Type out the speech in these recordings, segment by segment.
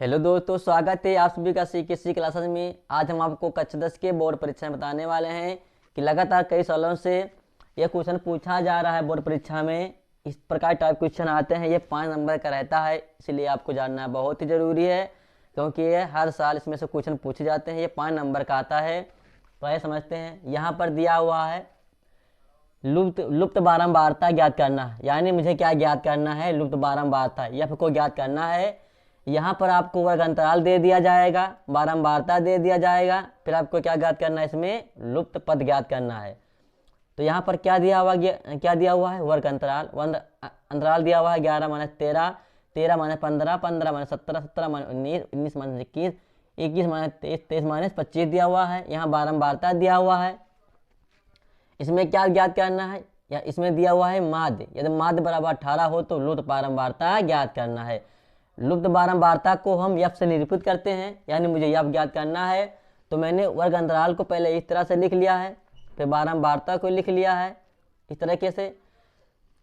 Hello दोस्तों, स्वागत है आप सभी का सीकेसी क्लासेस में। आज हम आपको कक्षा 10 के बोर्ड परीक्षा में बताने वाले हैं कि लगातार कई सालों से यह क्वेश्चन पूछा जा रहा है बोर्ड परीक्षा में। इस प्रकार टाइप क्वेश्चन आते हैं, ये 5 नंबर का रहता है, इसलिए आपको जानना बहुत ही ज़रूरी है क्योंकि ये हर साल इसमें से क्वेश्चन पूछे जाते हैं। ये 5 नंबर का आता है, तो आइए समझते हैं। यहाँ पर दिया हुआ है लुप्त लुप्त बारंबारता ज्ञात करना, यानी मुझे क्या ज्ञात करना है? लुप्त बारंबारता यफ को ज्ञात करना है। यहाँ पर आपको वर्ग अंतराल दे दिया जाएगा, बारंबारता दे दिया जाएगा, फिर आपको क्या ज्ञात करना है? इसमें लुप्त पद ज्ञात करना है। तो यहाँ पर क्या दिया हुआ है? वर्ग अंतराल। अंतराल दिया हुआ है 11 minus 13, 13 minus 15, 15 minus 17, 17 minus 19, 19 minus 21, 21 minus 23, 23 minus 25 दिया हुआ है। यहाँ बारंबारता दिया हुआ है। इसमें क्या ज्ञात करना है? या इसमें दिया हुआ है माध्य। यदि माध्य बराबर 18 हो तो लुप्त बारंबारता ज्ञात करना है। लुप्त बारंबारता को हम यफ से निरूपित करते हैं, यानी मुझे यफ ज्ञात करना है। तो मैंने वर्ग अंतराल को पहले इस तरह से लिख लिया है, फिर बारंबारता को लिख लिया है इस तरीके से।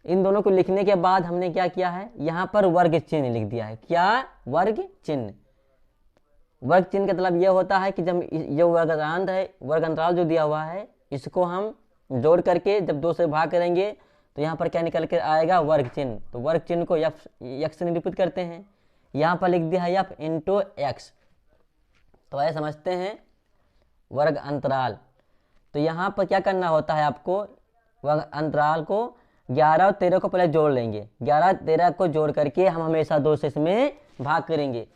इन दोनों को लिखने के बाद हमने क्या किया है? यहाँ पर वर्ग चिन्ह लिख दिया है। क्या? वर्ग चिन्ह। वर्ग चिन्ह का मतलब यह होता है कि जब ये वर्ग अंतराल जो दिया हुआ है, इसको हम जोड़ करके जब 2 से भाग करेंगे तो यहाँ पर क्या निकल कर आएगा? वर्ग चिन्ह। तो वर्ग चिन्ह को यक्स से निरूपित करते हैं। यहाँ पर लिख दिया है यफ इंटू एक्स। तो ऐसे समझते हैं वर्ग अंतराल। तो यहाँ पर क्या करना होता है आपको? वर्ग अंतराल को 11 और 13 को पहले जोड़ लेंगे। 11 13 को जोड़ करके हम हमेशा 2 से इसमें भाग करेंगे।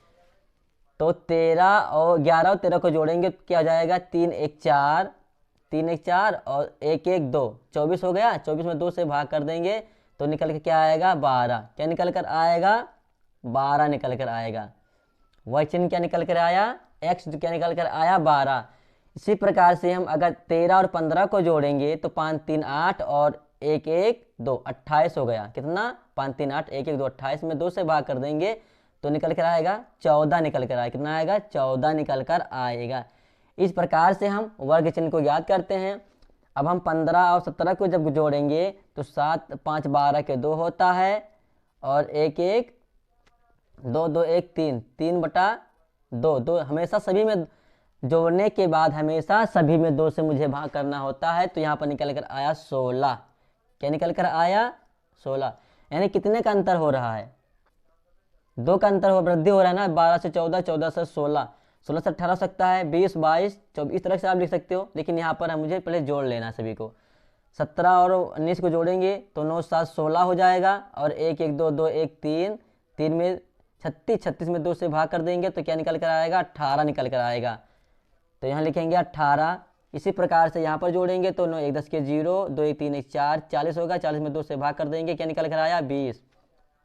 तो 13 और 11 और 13 को जोड़ेंगे तो क्या हो जाएगा? 3 1 4, 3 1 4 और 1 1 2, 24 हो गया। 24 में 2 से भाग कर देंगे तो निकल के क्या आएगा? 12। क्या निकल कर आएगा? 12 निकल कर आएगा। वह चिन्ह क्या निकल कर आया? एक्स क्या निकल कर आया? 12। इसी प्रकार से हम अगर 13 और 15 को जोड़ेंगे तो 5 3 8 और 1 1 2, 28 हो गया। कितना? 5 3 8 1 1 2, 28 में 2 से भाग कर देंगे तो निकल कर आएगा 14 निकल कर आएगा। कितना आएगा? 14 निकल कर आएगा। इस प्रकार से हम वर्ग चिन्ह को याद करते हैं। अब हम 15 और 17 को जब जोड़ेंगे तो 7 5 12 के 2 होता है और 1 1 2 2 1 3, 3 बटा 2 2। हमेशा सभी में जोड़ने के बाद हमेशा सभी में 2 से मुझे भाग करना होता है। तो यहाँ पर निकल कर आया 16। क्या निकल कर आया? 16। यानी कितने का अंतर हो रहा है? 2 का अंतर वृद्धि हो रहा है ना। 12 से 14, 14 से 16, 16 से 18 हो सकता है, 20 22 24, इस तरह से आप लिख सकते हो। लेकिन यहाँ पर मुझे पहले जोड़ लेना सभी को। 17 और 19 को जोड़ेंगे तो 9 7 16 हो जाएगा और 1 1 2 2 1 3, 3 में 36, 36 में 2 से भाग कर देंगे तो क्या निकल कर आएगा? 18 निकल कर आएगा। तो यहाँ लिखेंगे 18। इसी प्रकार से यहाँ पर जोड़ेंगे तो 9 1 10 के 0, 2 1 3 1 4, 40 होगा। 40 में 2 से भाग कर देंगे, क्या निकल कर आया? 20।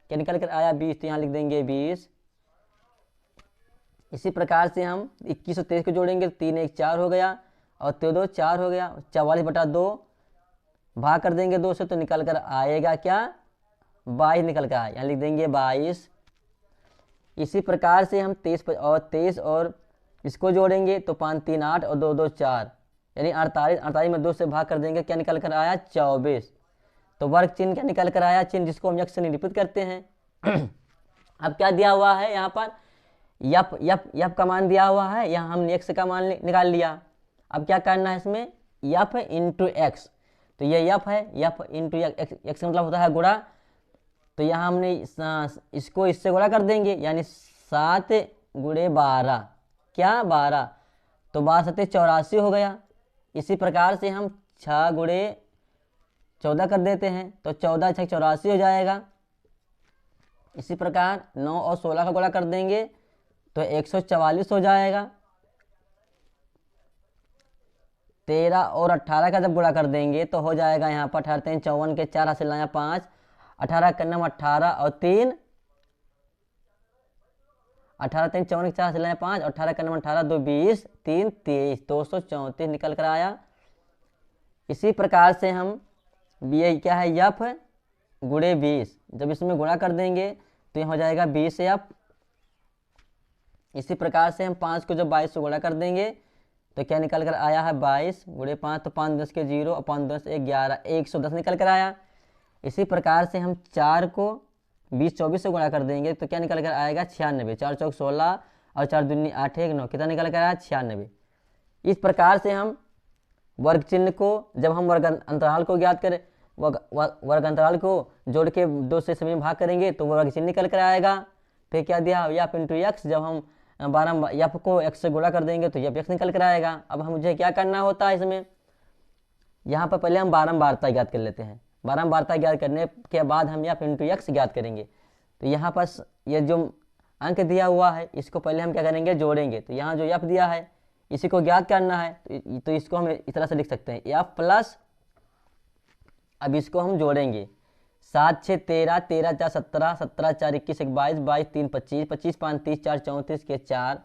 क्या निकल कर आया? 20। तो यहाँ लिख देंगे 20। इसी प्रकार से हम 21 और 23 को जोड़ेंगे तो 3 1 4 हो गया और 2 2 4 हो गया। 44 बटा 2 भाग कर देंगे 2 से तो निकल कर आएगा क्या? 22 निकल कर आया। यहाँ लिख देंगे 22। इसी प्रकार से हम 23 और इसको जोड़ेंगे तो 5 3 8 और 2 2 4, यानी 48। 48 में 2 से भाग कर देंगे, क्या निकल कर आया? 24। तो वर्ग चिन्ह क्या निकल कर आया? चिन्ह जिसको हम यक्ष से निरूपित करते हैं। अब क्या दिया हुआ है यहाँ पर? यप यप यप का मान दिया हुआ है। यहाँ हमने एक्स का मान निकाल लिया। अब क्या करना है इसमें? यप इंटू एक्स। तो ये यप है, यप इंटू एक्स, एक्स मतलब होता है गुणा। तो यहाँ हमने इसको इससे गुणा कर देंगे, यानी 7 गुणे 12, क्या? 12। तो 12 7 84 हो गया। इसी प्रकार से हम 6 गुणे 14 कर देते हैं तो 14 6 84 हो जाएगा। इसी प्रकार 9 और 16 का गुणा कर देंगे तो 144 हो जाएगा। 13 और 18 का जब गुणा कर देंगे तो हो जाएगा यहाँ पर 18 3 54 के 4 हासिल लाया 5, 18 का नाम 18 और 3, 18 3 54 के 4 हासिल लाया 5, 18 का नाम 18 2 20 3 23, 234 निकल कर आया। इसी प्रकार से हम ये क्या है? यफ गुणे 20। जब इसमें गुणा कर देंगे तो यह हो जाएगा 20 यफ। इसी प्रकार से हम 5 को जब 22 से गुणा कर देंगे तो क्या निकल कर आया है? 22 गुणे 5, तो 5 10 के 0 और 5 10 11, 110 निकल कर आया। इसी प्रकार से हम 4 को 20 24 से गुणा कर देंगे तो क्या निकल कर आएगा 96। 4 चौक 16 और 4 दूनी 8 1 9, कितना निकल कर आया 96। इस प्रकार से हम वर्ग चिन्ह को, जब हम वर्ग अंतराल को ज्ञात करें, वर्ग अंतराल को जोड़ के 2 से सभी में भाग करेंगे तो वर्ग चिन्ह निकल कर आएगा। फिर क्या दिया, यफ इंटू एक्स, जब हम 12 यफ को एक्स से गुणा कर देंगे तो यफ एक्स निकल कर आएगा। अब मुझे क्या करना होता है इसमें, यहाँ पर पहले हम बारंबारता ज्ञात कर लेते हैं। बारंबारता ज्ञात करने के बाद हम यफ इंटू एक्स ज्ञात करेंगे। तो यहाँ पर ये जो अंक दिया हुआ है इसको पहले हम क्या करेंगे, जोड़ेंगे। तो यहाँ जो यफ दिया है इसी को ज्ञात करना है, तो इसको हम इस तरह से लिख सकते हैं यफ प्लस, अब इसको हम जोड़ेंगे 7 6 13, 13 4 17, 17 4 21 22, 22 3 25, 25 5 30, 4 34 के 4,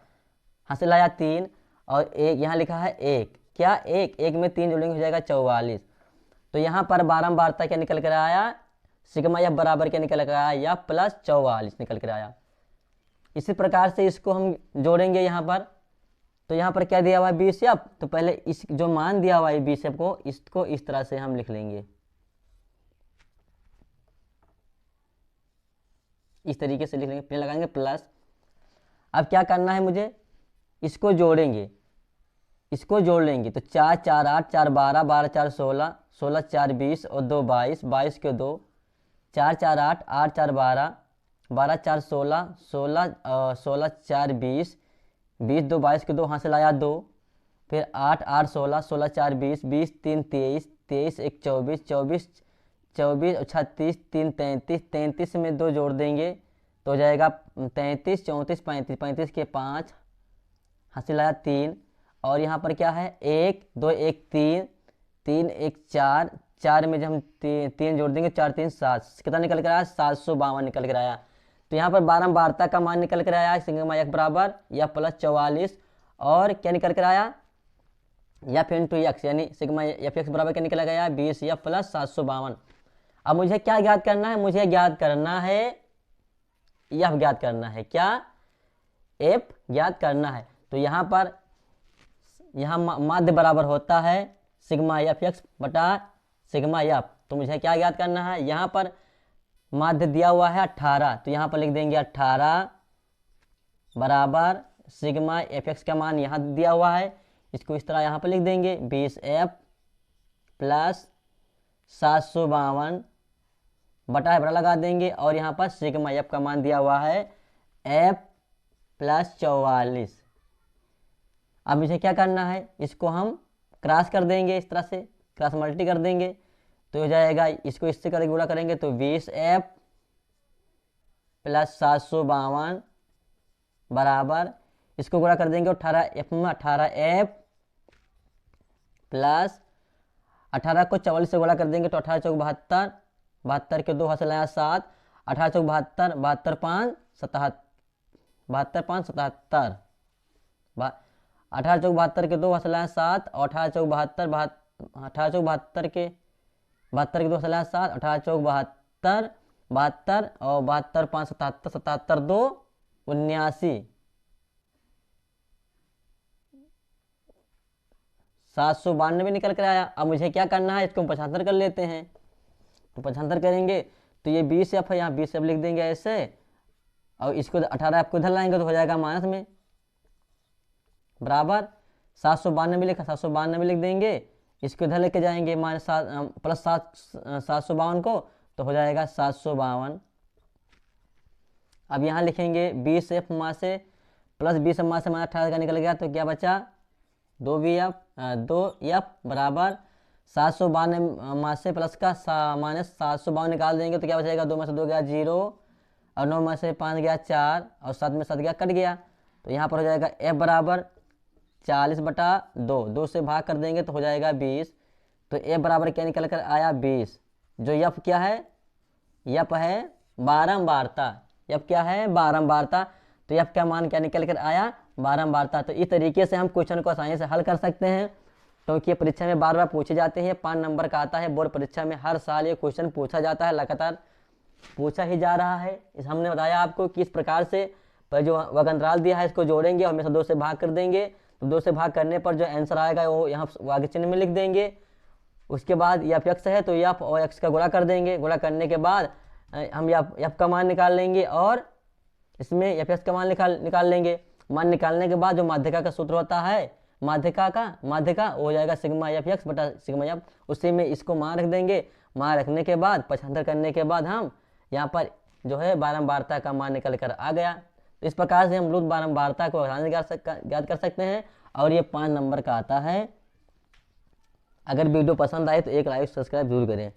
हासिल आया 3 और एक यहाँ लिखा है 1, क्या 1 में 3 जोड़ेंगे हो जाएगा 44। तो यहाँ पर बारंबारता क्या निकल कर आया, सिग्मा एफ बराबर क्या निकल कर आया, एफ प्लस 44 निकल कर आया। इसी प्रकार से इसको हम जोड़ेंगे यहाँ पर। तो यहाँ पर क्या दिया हुआ है 20 एफ, तो पहले इस जो मान दिया हुआ है 20 एफ को, इसको इस तरह से हम लिख लेंगे, इस तरीके से लिख लेंगे, फिर लगाएंगे प्लस। अब क्या करना है मुझे, इसको जोड़ेंगे, इसको जोड़ लेंगे। तो 4 4 8 4 12, 12 4 16, 16 4 20 और 2 22, 22 के 2, 4 4 8, 8 4 12, 12 4 16, 16 16 4 20, 20 2 22 के 2, हाथ से लाया 2, फिर 8 8 16, 16 4 20, 20 3 23, 23 1 24, 24 24 और 36 3 33, 33 में 2 जोड़ देंगे तो हो जाएगा 33 34 35, 35 के 5, हासिल लाया 3 और यहाँ पर क्या है 1 2 1 3, 3 1 4, 4 में जब हम 3 जोड़ देंगे 4 3 7, कितना निकल कर आया 752 निकल कर आया। तो यहाँ पर बारंबारता का मान निकल कर आया सिग्मा एफ बराबर एफ प्लस 44 और क्या निकल कर आया एफ इंटू एक्स, यानी सिग्मा एफ एक्स बराबर क्या निकल गया 20 एफ प्लस 752। अब मुझे क्या ज्ञात करना है, मुझे ज्ञात करना है एफ ज्ञात करना है, क्या एफ ज्ञात करना है। तो यहाँ पर यहाँ माध्य बराबर होता है सिग्मा एफ एक्स बटा सिग्मा एफ। तो मुझे क्या ज्ञात करना है, यहाँ पर माध्य दिया हुआ है 18, तो यहाँ पर लिख देंगे 18 बराबर सिग्मा एफ एक्स का मान यहाँ दिया हुआ है, इसको इस तरह यहाँ पर लिख देंगे 20 एफ प्लस 752 बटा बड़ा लगा देंगे और यहाँ पर सिग्मा एफ का मान दिया हुआ है एफ प्लस 44। अब मुझे क्या करना है, इसको हम क्रॉस कर देंगे, इस तरह से क्रॉस मल्टी कर देंगे तो हो जाएगा, इसको इससे करके गुणा करेंगे तो 20 एफ प्लस 752 बराबर, इसको गुणा कर देंगे 18 एफ में 18 एफ प्लस 18 को 44 से गुणा कर देंगे तो 18 चौक 72, 72 के 2 हासिल आया 7, 18 चौक 72, 72 5 77, 72 5 77, 18 चौक 72 के 2 हासिल आया 7 और 18 चौक 72, 18 चौक 72 के 2 हासिल आया 7, 18 चौक 72, 72 और 72 5 77, 77 2 79, 792 निकल कर आया। अब मुझे क्या करना है, इसको हम 75 कर लेते हैं। तो 75 करेंगे तो ये 20 एफ है, यहाँ 20 एफ लिख देंगे ऐसे और इसको 18 एफ को इधर लाएंगे तो हो जाएगा माइनस में बराबर 792 लिखा, 792 लिख देंगे, इसको इधर लेके जाएंगे माइनस प्लस 752 को तो हो जाएगा 752। अब यहाँ लिखेंगे 20 एफ मा से प्लस 20 मा से माइनस 18 का निकल गया तो क्या बचा 2 एफ बराबर 752 मा से प्लस का माइनस 752 निकाल देंगे तो क्या बचेगा, 2 में से 2 गया 0 और 9 में से 5 गया 4 और 7 में 7 गया कट गया। तो यहाँ पर हो जाएगा एफ बराबर 40 बटा 2, 2 से भाग कर देंगे तो हो जाएगा 20। तो एफ बराबर क्या निकल कर आया 20। जो एफ क्या है, एफ है बारंबारता, एफ क्या है बारंबारता। तो एफ का मान क्या निकल कर आया बारंबारता। तो इस तरीके से हम क्वेश्चन को आसानी से हल कर सकते हैं क्योंकि परीक्षा में बार बार पूछे जाते हैं, 5 नंबर का आता है बोर्ड परीक्षा में, हर साल ये क्वेश्चन पूछा जाता है, लगातार पूछा ही जा रहा है। इस हमने बताया आपको किस प्रकार से पर जो वर्गअंतराल दिया है इसको जोड़ेंगे और हमेशा 2 से भाग कर देंगे। तो 2 से भाग करने पर जो आंसर आएगा वो यहाँ आगे चिन्ह में लिख देंगे। उसके बाद एफ एक्स है तो एफ और एक्स का गुणा कर देंगे, गुणा करने के बाद हम एफ का मान निकाल लेंगे और इसमें एफ एस का मान निकाल लेंगे। मान निकालने के बाद जो माध्यिका का सूत्र होता है, माध्यिका हो जाएगा सिग्मा एफ एक्स बटा सिग्मा एफ, उसी में इसको मान रख देंगे। मान रखने के बाद पक्षांतर करने के बाद हम यहाँ पर जो है बारंबारता का मान निकल कर आ गया। तो इस प्रकार से हम लोग बारंबारता को आसानी से ज्ञात कर सकते हैं और ये 5 नंबर का आता है। अगर वीडियो पसंद आए तो एक लाइक सब्सक्राइब जरूर करें।